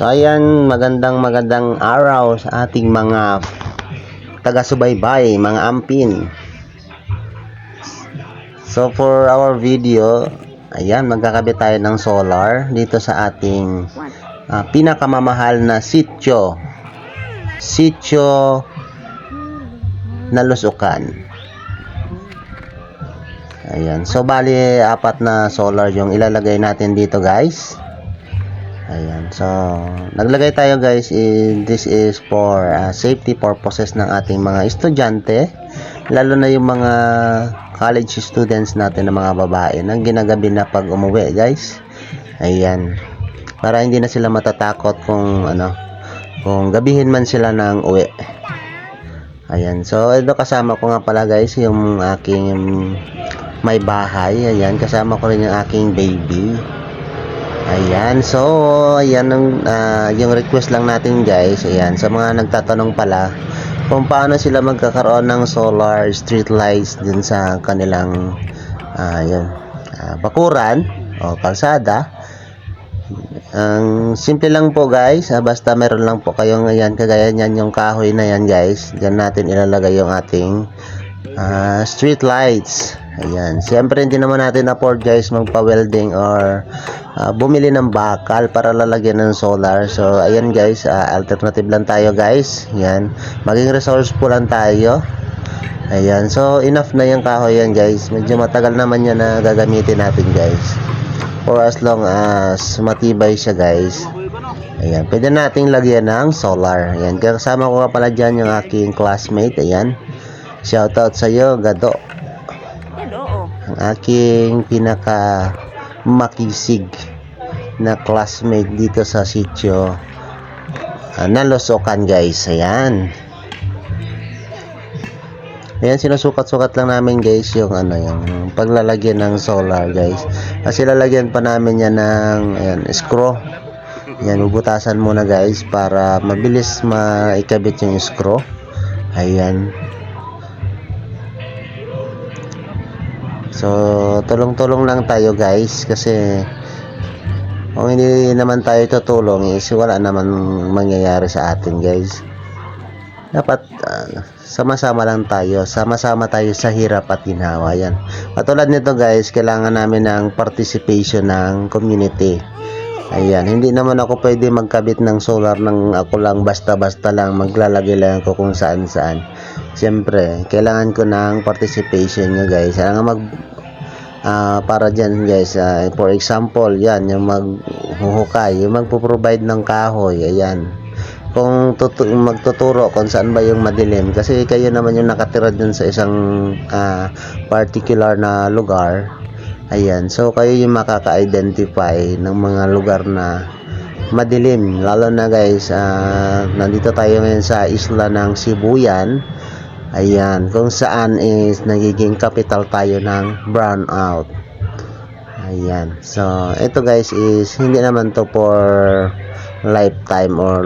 So ayan, magandang araw sa ating mga taga-subaybay, mga ampin. So for our video, ayan, magkakabit tayo ng solar dito sa ating pinakamamahal na sityo na lusukan. Ayan, so bali apat na solar yung ilalagay natin dito, guys. Ayan, so naglagay tayo, guys. This is for safety purposes ng ating mga estudyante, lalo na yung mga college students natin na mga babae nang ginagabi na pag umuwi, guys. Ayan, para hindi na sila matatakot kung gabihin man sila ng uwi. Ayan, so ito kasama ko nga pala, guys, yung aking may bahay. Ayan, kasama ko rin yung aking baby. Ayan, so ayan yung request lang natin, guys. Ayan, sa mga nagtatanong pala kung paano sila magkakaroon ng solar street lights din sa kanilang bakuran o kalsada. Ang simple lang po, guys. Basta meron lang po kayong ayan, kagaya niyan yung kahoy na yan, guys. Diyan natin ilalagay yung ating street lights. Ayan, siyempre hindi naman natin afford, guys, magpa-welding or bumili ng bakal para lalagyan ng solar. So ayan, guys, alternative lang tayo, guys. Ayan, maging resourceful lang tayo. Ayan, so enough na yung kahoy yan, guys. Medyo matagal naman yan na gagamitin natin, guys, for as long as matibay siya, guys. Ayan, pwede nating lagyan ng solar. Ayan, kasama ko nga pala dyan yung aking classmate. Ayan, shoutout sa iyo, Gado. Ang aking pinaka makisig na classmate dito sa sityo na lusukan, guys. Ayan, sinusukat-sukat lang namin, guys, yung yung paglalagyan ng solar, guys. Kasi lalagyan pa namin yan ng screw. Ayan, bubutasan muna, guys, para mabilis maikabit yung screw. Ayan, so tulong-tulong lang tayo, guys, kasi kung hindi naman tayo tutulong is wala naman mangyayari sa atin, guys. Dapat sama-sama lang tayo, sama-sama tayo sa hirap at ginhawa. Yan, katulad nito, guys, kailangan namin ng participation ng community. Ayan, hindi naman ako pwede magkabit ng solar ng ako lang basta-basta lang maglalagay lang ako kung saan-saan. Siyempre kailangan ko ng participation nyo, guys. Para dyan, guys, for example, yan, yung maghuhukay, yung magpo-provide ng kahoy. Ayan, kung magtuturo kung saan ba yung madilim, kasi kayo naman yung nakatira dun sa isang particular na lugar. Ayan, so kayo yung makaka-identify ng mga lugar na madilim, lalo na, guys, nandito tayo ngayon sa isla ng Sibuyan. Ayan, kung saan is nagiging capital tayo ng brownout. Ayan, so ito, guys, is hindi naman to for lifetime or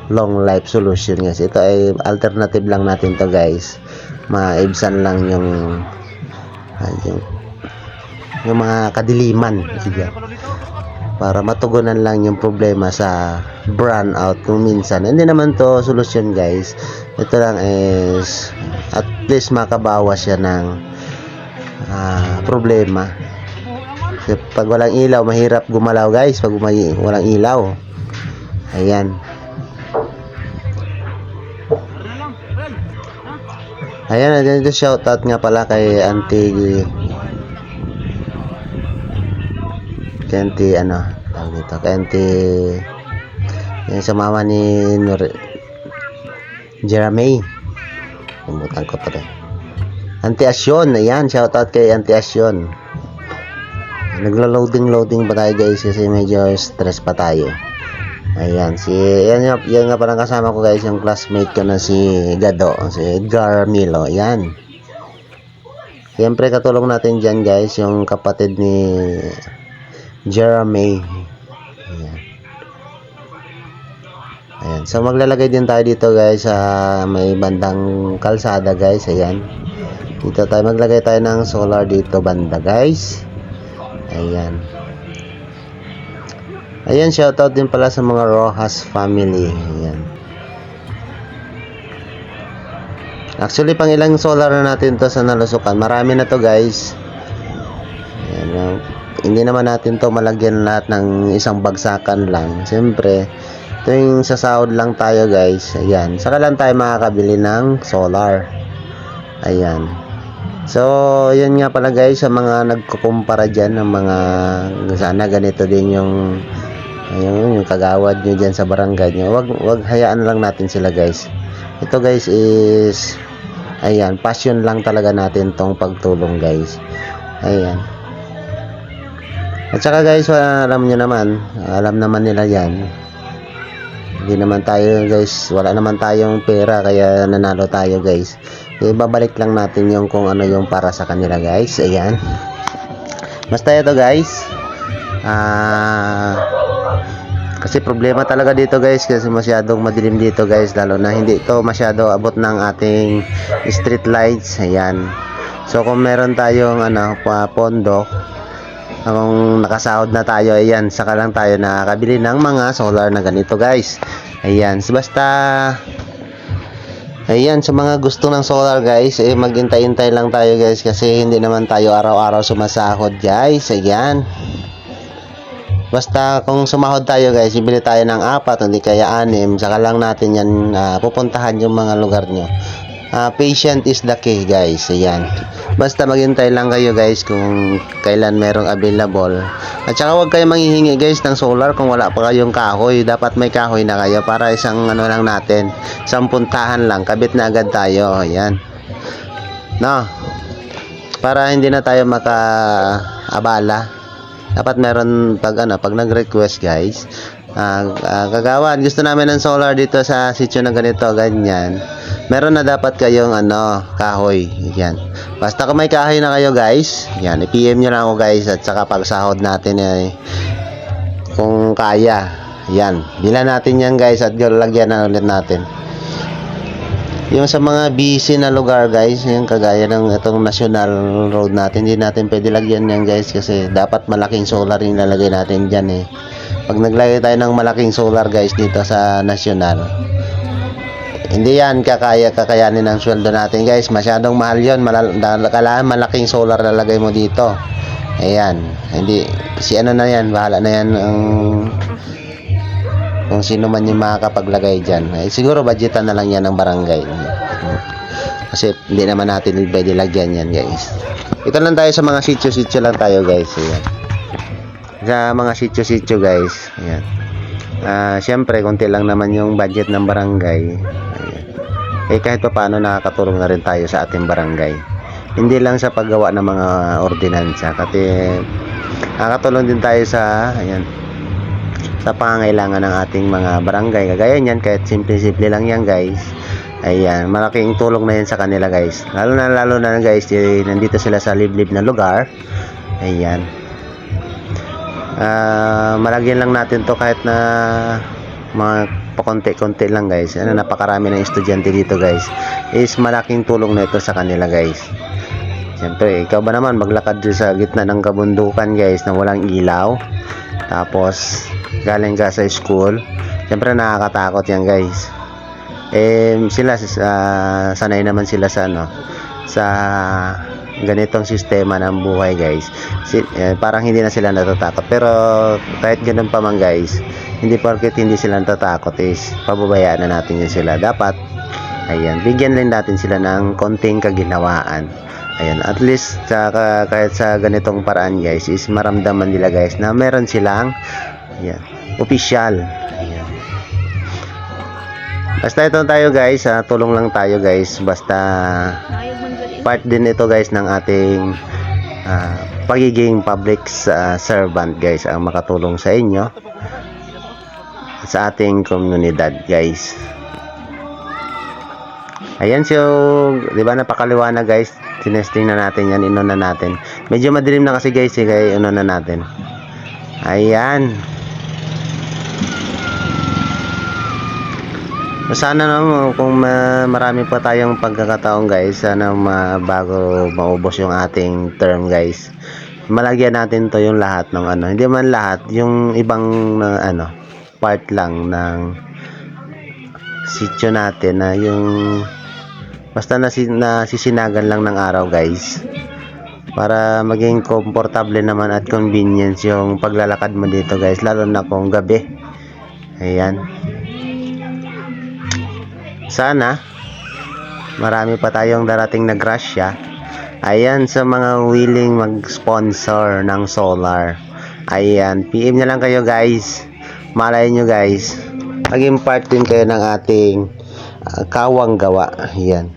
long life solution, guys. Ito ay alternative lang natin to, guys. Maibsan lang yung mga kadiliman, para matugunan lang yung problema sa brownout kung minsan. Hindi naman to solusyon, guys. Ito lang is at least makabawas siya ng problema. Kasi pag walang ilaw, mahirap gumalaw, guys, pag walang ilaw. Ayan, ito shoutout nga pala kay Auntie yung sa mama ni Jeremy. Pumutan ko to rin. Auntie Asyon. Ayan, shoutout kay Auntie Asyon. Naglo-loading pa tayo, guys, kasi medyo stress pa tayo. Ayan, yan nga parang kasama ko, guys, yung classmate ko na si Gado, si Edgar Milo. Ayan, siyempre katulong natin dyan, guys, yung kapatid ni Jeremy. Ayan, so maglalagay din tayo dito, guys, sa may bandang kalsada, guys. Ayan, dito tayo maglagay tayo ng solar dito banda, guys. Ayan, Ayan, shoutout din pala sa mga Rojas family. Ayan. Actually, pang ilang solar na natin to sa nalusukan. Marami na to, guys. Ayan, hindi naman natin to malagyan lahat ng isang bagsakan lang. Siyempre, tuwing sasahod lang tayo, guys. Ayan, saka lang tayo makakabili ng solar. Ayan. So, yun nga pala, guys, sa mga nagkukumpara dyan ng mga sana ganito din yung kagawad nyo dyan sa barangay nyo. Wag hayaan lang natin sila, guys. Ito, guys, is ayan, passion lang talaga natin tong pagtulong, guys. Ayan. At saka, guys, alam naman nila yan. Hindi naman tayo, guys, wala naman tayong pera kaya nanalo tayo, guys. Ibabalik lang natin yung kung ano yung para sa kanila, guys. Ayan. Basta ito, guys. Kasi problema talaga dito, guys, kasi masyadong madilim dito, guys, lalo na hindi ito masyado abot ng ating street lights. Ayan. So kung meron tayong pondo, kung nakasahod na tayo, ayan, saka lang tayo nakakabili ng mga solar na ganito, guys. Ayan. So, basta ayan, sa mga gusto ng solar, guys, maghintay-hintay lang tayo, guys, kasi hindi naman tayo araw-araw sumasahod, guys. Ayan. Basta kung sumahod tayo, guys, bibili tayo ng 4, hindi kaya 6, saka lang natin yan pupuntahan yung mga lugar nyo. Patient is the key, guys. Ayan. Basta maghintay lang kayo, guys, kung kailan merong available. At saka huwag kayo manghihingi, guys, ng solar kung wala pa kayong kahoy. Dapat may kahoy na kayo para isang lang natin, isang puntahan lang, kabit na agad tayo. Ayan. No. Para hindi na tayo makaabala. Dapat meron pag nag-request, guys. Kagawan, gusto namin ng solar dito sa sitio na ganito, ganyan. Meron na dapat kayong kahoy. Yan. Basta kung may kahoy na kayo, guys, yan, i-PM nyo lang ako, guys, at saka pagsahod natin kung kaya. Yan. Bilan natin yan, guys, at lagyan na ulit natin. Yung sa mga busy na lugar, guys, yung kagaya ng itong national road natin, hindi natin pwede lagyan yan, guys, kasi dapat malaking solar yung lalagay natin dyan. Pag naglagay tayo ng malaking solar, guys, dito sa national, hindi yan kakayanin ng sweldo natin, guys. Masyadong mahal yun. Kailangan malaking solar lalagay mo dito. Ayan. Hindi, si na yan, bahala na yan kung sino man yung makakapaglagay dyan. Siguro budgetan na lang yan ng barangay. Kasi hindi naman natin pwede lagyan yan, guys. Ito lang tayo sa mga sityo-sityo lang tayo, guys. Ayan. Sa mga sityo-sityo, guys. Ayan. Siyempre, konti lang naman yung budget ng barangay. Ayan. Kahit pa paano nakakatulong na rin tayo sa ating barangay. Hindi lang sa paggawa ng mga ordinansa. Kasi nakakatulong din tayo sa pangangailangan ng ating mga barangay. Kagaya niyan, kahit simple-simple lang yan, guys. Ayan, malaking tulong na yan sa kanila, guys. Lalo na, guys, nandito sila sa liblib na lugar. Ayan. Malagyan lang natin to kahit na mga pakonti-konti lang, guys. Napakarami ng estudyante dito, guys. Is malaking tulong na ito sa kanila, guys. Siyempre, ikaw ba naman maglakad sa gitna ng kabundukan, guys, na walang ilaw. Tapos galing ka sa school, siyempre nakakatakot yan, guys. Sila sanay naman sila sa sa ganitong sistema ng buhay, guys. Parang hindi na sila natatakot. Pero kahit ganun pa man, guys, hindi porket hindi sila natatakot is pababayaan na natin yun sila. Dapat ayan, bigyan din natin sila ng konting kaginawaan. Ayan, at least kahit sa ganitong paraan, guys, is maramdaman nila, guys, na meron silang opisyal. Ayan. Basta ito tayo, guys, tulong lang tayo, guys. Basta part din ito, guys, ng ating pagiging public servant, guys, ang makatulong sa inyo sa ating komunidad, guys. Ayan, so, di ba napakaliwanag, guys? Tinesting na natin yan, inon na natin. Medyo madilim na kasi, guys, kaya inon na natin. Ayan. Sana naman kung marami pa tayong pagkakataon, guys, sana bago maubos yung ating term, guys, malagyan natin to yung lahat ng ano, hindi man lahat, yung ibang part lang ng sityo natin na yung basta nasisinagan lang ng araw guys, para maging komportable naman at convenience yung paglalakad mo dito guys, lalo na kung gabi. Ayan, sana marami pa tayong darating na grasya. Ayan, sa mga willing mag-sponsor ng solar, ayan, PM na lang kayo guys. Malay nyo guys, maging part din kayo ng ating kawang gawa. Ayan,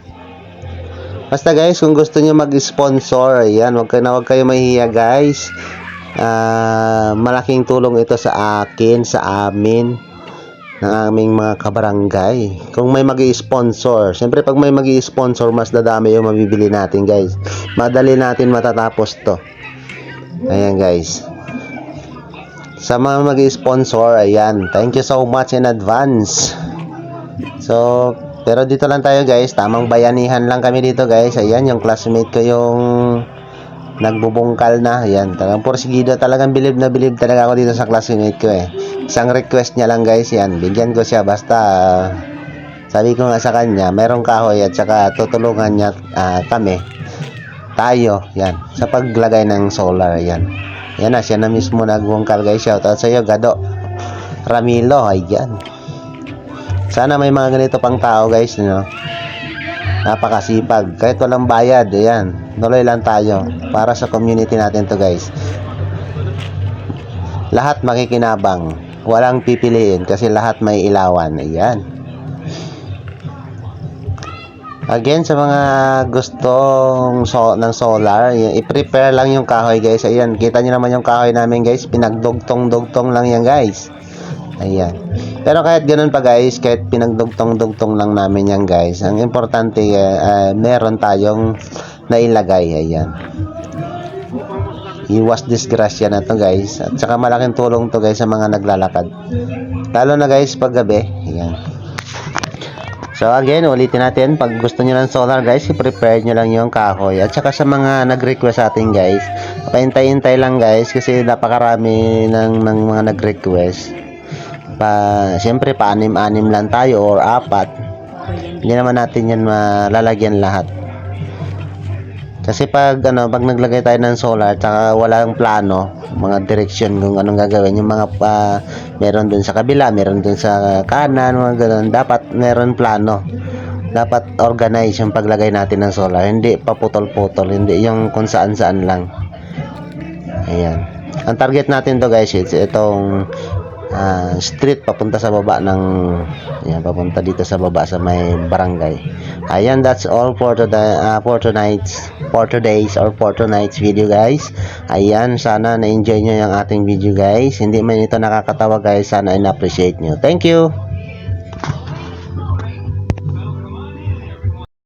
basta guys, kung gusto nyo mag-sponsor, ayan, wag kayo mahihiya guys. Malaking tulong ito sa akin, sa amin, ng aming mga kabarangay. Kung may mag-i-sponsor, siyempre pag may mag-i-sponsor, mas dadami yung mabibili natin guys. Madali natin matatapos to. Ayan guys, sa mga mag-i-sponsor, ayan, thank you so much in advance. So, pero dito lang tayo guys, tamang bayanihan lang kami dito guys. Ayan, yung classmate ko yung nagbubungkal na. Ayan, talagang porsigido, talagang bilib na bilib talaga ako dito sa classmate ko eh. Isang request niya lang guys, yan, bigyan ko siya, basta sabi ko nga sa kanya, merong kahoy at saka tutulungan niya tayo, yan, sa paglagay ng solar. Yan, yan na, siya na mismo nagbungkal guys. Shoutout sa iyo, Gado Ramilo. Ayan, sana may mga ganito pang tao guys, no? Napakasipag, kahit walang bayad. Ayan, tuloy lang tayo para sa community natin to guys. Lahat makikinabang, walang pipiliin kasi lahat may ilawan. Ayan, again, sa mga gustong ng solar, i-prepare lang yung kahoy guys. Ayan, kita nyo naman yung kahoy namin guys, pinagdugtong-dugtong lang yan guys. Ayan, pero kahit ganun pa guys, kahit pinagdugtong-dugtong lang namin yan guys, ang importante meron tayong nailagay. Ayan, iwas disgrasya na to guys, at saka malaking tulong to guys sa mga naglalakad, lalo na guys pag gabi. Ayan, so again, ulitin natin, pag gusto nyo ng solar guys, i-prepare nyo lang yung kahoy. At saka sa mga nag-request sa atin guys, paintay-intay lang guys, kasi napakarami ng mga nag-request. Siyempre pa-anim-anim lang tayo or 4, hindi naman natin yan malalagyan lahat. Kasi pag naglagay tayo ng solar tsaka walang plano, mga direksyon kung anong gagawin, yung mga meron dun sa kabila, meron dun sa kanan, mga ganun, dapat meron plano, dapat organize yung paglagay natin ng solar, hindi paputol-putol, hindi yung kung saan-saan lang. Ayan, ang target natin to guys, itong street papunta sa baba ng, ayan, papunta dito sa baba sa may barangay. Ayan, that's all for tonight's video guys. Ayan, sana na-enjoy nyo yung ating video guys. Hindi man ito nakakatawa guys, sana in-appreciate nyo. Thank you.